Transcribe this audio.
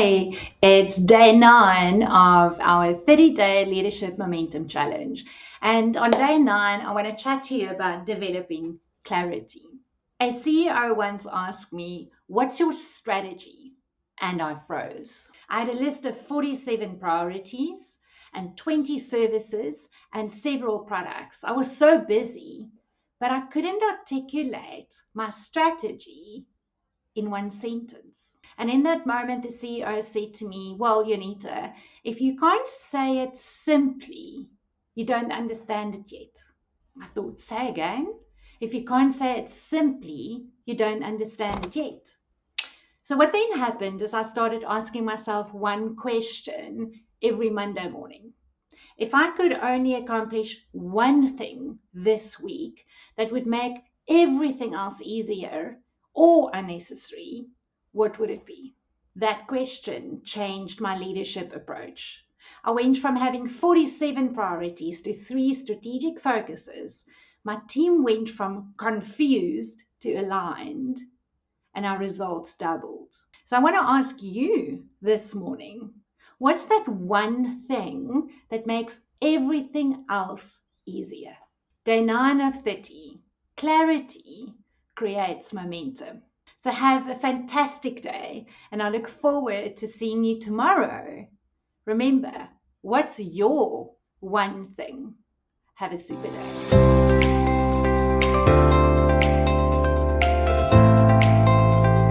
Hi, it's day 9 of our 30-day Leadership Momentum Challenge. And on day 9, I want to chat to you about developing clarity. A CEO once asked me, "What's your strategy?" And I froze. I had a list of 47 priorities and 20 services and several products. I was so busy, but I couldn't articulate my strategy in one sentence. And in that moment, the CEO said to me, "Well, Jonita, if you can't say it simply, you don't understand it yet." I thought, say again? If you can't say it simply, you don't understand it yet. So what then happened is I started asking myself one question every Monday morning. If I could only accomplish one thing this week that would make everything else easier or unnecessary, what would it be? That question changed my leadership approach. I went from having 47 priorities to 3 strategic focuses. My team went from confused to aligned, and our results doubled. So I want to ask you this morning, what's that one thing that makes everything else easier? Day 9 of 30. Clarity creates momentum. So have a fantastic day, and I look forward to seeing you tomorrow. Remember, what's your one thing? Have a super day.